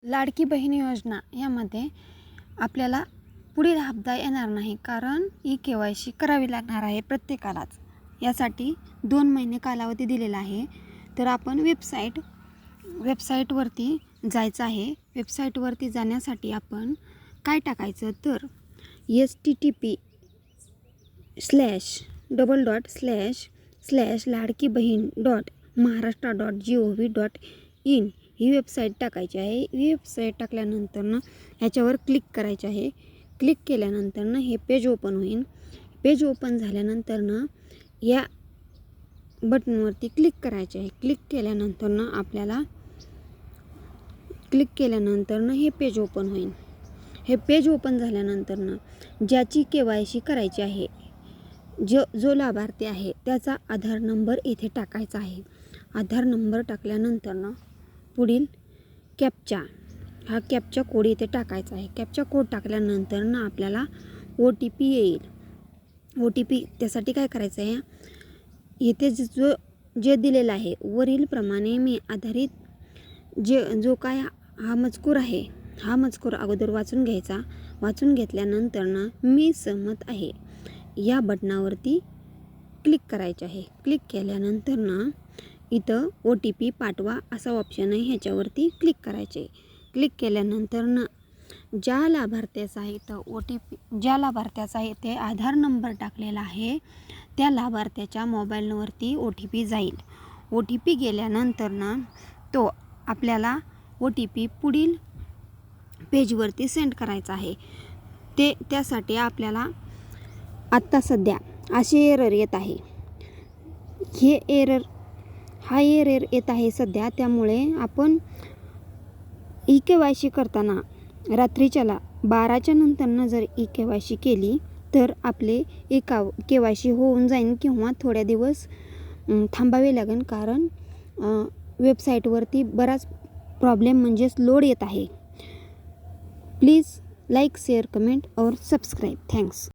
लाडकी बहीण योजना यामध्ये आपल्याला पुढील हप्ता येणार नाही, कारण ई-के.वाय.सी करावी लागणार आहे प्रत्येकालाच. यासाठी 2 महिने कालावधी दिलेला आहे. तर आपण वेबसाईटवरती जायचं आहे. वेबसाईटवरती जाण्यासाठी आपण काय टाकायचं तर http://ladkibaheen.maharashtra.gov.in ही वेबसाईट टाकायची आहे. ही वेबसाईट टाकल्यानंतर ह्याच्यावर क्लिक करायचे आहे. क्लिक केल्यानंतर हे पेज ओपन होईल. पेज ओपन झाल्यानंतर या बटनवरती क्लिक करायचे आहे. क्लिक केल्यानंतर हे पेज ओपन होईल. हे पेज ओपन झाल्यानंतर ज्याची के.वाय.सी करायची आहे, जो लाभार्थी आहे त्याचा आधार नंबर इथे टाकायचा आहे. आधार नंबर टाकल्यानंतर पुढील कॅप्चा कोड इथे टाकायचा आहे. कॅप्चा कोड टाकल्यानंतर आपल्याला OTP येईल. OTP त्यासाठी काय करायचं आहे, इथे जे दिलेलं आहे वरील प्रमाणे मी आधारित जो काय हा मजकूर आहे, हा मजकूर अगोदर वाचून घ्यायचा. वाचून घेतल्यानंतर मी सहमत आहे या बटनावरती क्लिक करायचे आहे. क्लिक केल्यानंतर इथं OTP पाठवा असा ऑप्शन आहे, ह्याच्यावरती क्लिक करायचे. क्लिक केल्यानंतर ज्या लाभार्थ्याचा इथे आधार नंबर टाकलेला आहे त्या लाभार्थ्याच्या मोबाईलवरती OTP जाईल. OTP गेल्यानंतर तो आपल्याला OTP पुढील पेजवरती सेंड करायचा आहे. त्यासाठी आपल्याला आत्ता सध्या असे एरर येत आहे. हा एरर येत आहे सध्या. त्यामुळे आपण ई-के.वाय.सी करताना रात्रीच्याला 12च्या नंतर जर ई-के.वाय.सी केली तर आपले के.वाय.सी होऊन जाईल, किंवा थोड्या दिवस थांबावे लागेल, कारण वेबसाईटवरती बराच प्रॉब्लेम म्हणजेच लोड येत आहे. प्लीज लाईक, शेअर, कमेंट और सबस्क्राईब. थँक्स.